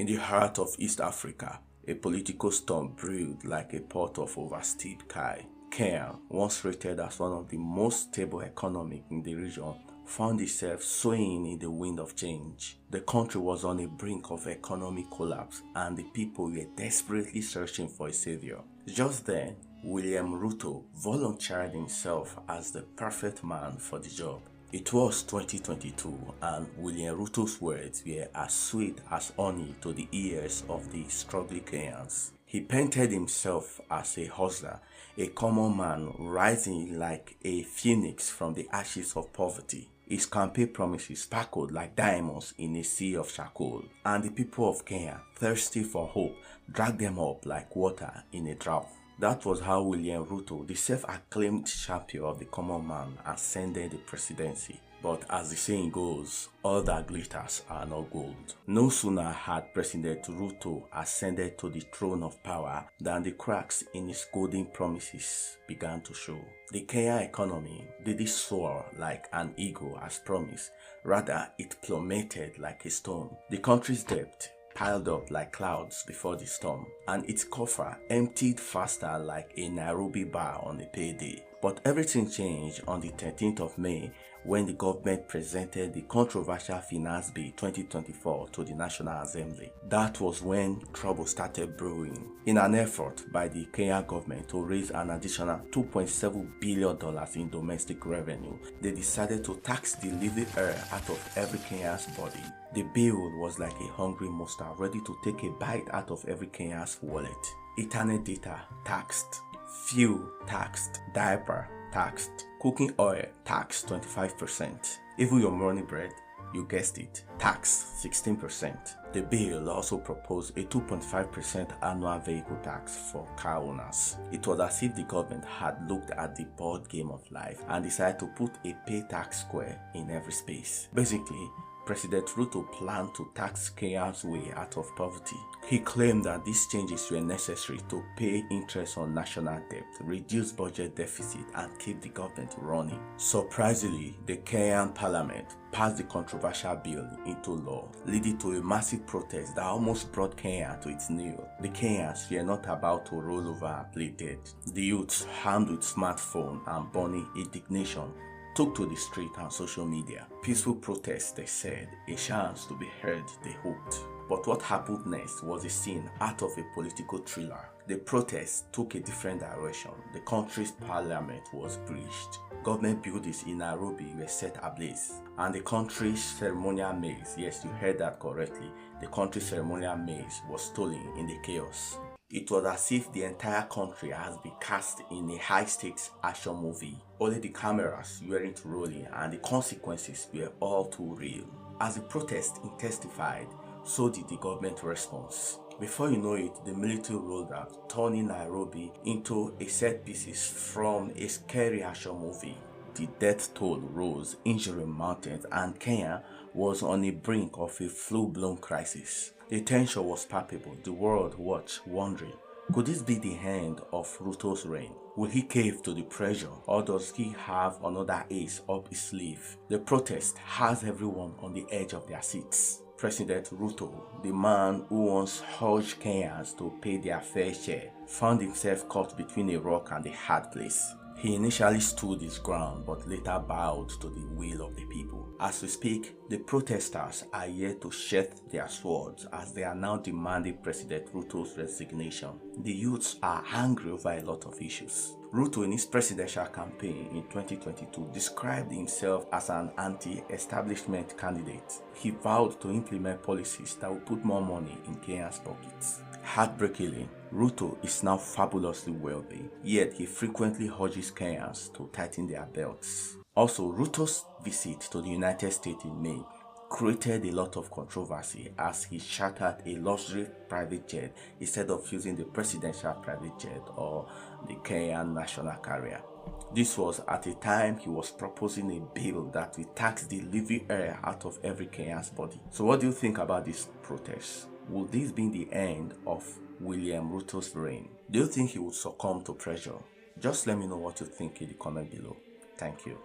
In the heart of East Africa, a political storm brewed like a pot of oversteeped Kai. Kenya, once rated as one of the most stable economies in the region, found itself swaying in the wind of change. The country was on the brink of economic collapse and the people were desperately searching for a savior. Just then, William Ruto volunteered himself as the perfect man for the job. It was 2022 and William Ruto's words were as sweet as honey to the ears of the struggling Kenyans. He painted himself as a hustler, a common man rising like a phoenix from the ashes of poverty. His campaign promises sparkled like diamonds in a sea of charcoal, and the people of Kenya, thirsty for hope, dragged them up like water in a drought. That was how William Ruto, the self-acclaimed champion of the common man, ascended the presidency. But as the saying goes, all that glitters are not gold. No sooner had President Ruto ascended to the throne of power than the cracks in his golden promises began to show. The Kenya economy didn't soar like an eagle as promised, rather it plummeted like a stone. The country's debt piled up like clouds before the storm, and its coffer emptied faster like a Nairobi bar on a payday. But everything changed on the 13th of May when the government presented the controversial Finance Bill 2024 to the National Assembly. That was when trouble started brewing. In an effort by the Kenya government to raise an additional $2.7 billion in domestic revenue, they decided to tax the living air out of every Kenyan's body. The bill was like a hungry monster ready to take a bite out of every Kenyan's wallet. Internet data taxed, fuel taxed, diaper taxed, cooking oil taxed 25%. Even your morning bread, you guessed it, taxed 16%. The bill also proposed a 2.5% annual vehicle tax for car owners. It was as if the government had looked at the board game of life and decided to put a pay tax square in every space. Basically, President Ruto planned to tax Kenya's way out of poverty. He claimed that these changes were necessary to pay interest on national debt, reduce budget deficit, and keep the government running. Surprisingly, the Kenyan parliament passed the controversial bill into law, leading to a massive protest that almost brought Kenya to its knees. The Kenyans were not about to roll over and play dead. The youths, armed with smartphones and burning indignation, took to the street and social media. Peaceful protests, they said, a chance to be heard, they hoped. But what happened next was a scene out of a political thriller. The protests took a different direction. The country's parliament was breached. Government buildings in Nairobi were set ablaze. And the country's ceremonial maize, yes, you heard that correctly, the country's ceremonial maize was stolen in the chaos. It was as if the entire country has been cast in a high-stakes action movie. Only the cameras weren't rolling and the consequences were all too real. As the protest intensified, so did the government response. Before you know it, the military rolled out, turning Nairobi into a set pieces from a scary action movie. The death toll rose, injury mounted, and Kenya was on the brink of a full-blown crisis. The tension was palpable. The world watched, wondering, could this be the end of Ruto's reign? Will he cave to the pressure, or does he have another ace up his sleeve? The protest has everyone on the edge of their seats. President Ruto, the man who once urged Kenyans to pay their fair share, found himself caught between a rock and a hard place. He initially stood his ground but later bowed to the will of the people. As we speak, the protesters are yet to sheath their swords as they are now demanding President Ruto's resignation. The youths are angry over a lot of issues. Ruto, in his presidential campaign in 2022, described himself as an anti-establishment candidate. He vowed to implement policies that will put more money in Kenya's pockets. Heartbreakingly, Ruto is now fabulously wealthy, yet he frequently urges Kenyans to tighten their belts. Also, Ruto's visit to the United States in May created a lot of controversy as he chartered a luxury private jet instead of using the presidential private jet or the Kenyan national carrier. This was at a time he was proposing a bill that will tax the living air out of every Kenyan's body. So what do you think about this protest? Will this be the end of William Ruto's reign? Do you think he will succumb to pressure? Just let me know what you think in the comment below. Thank you.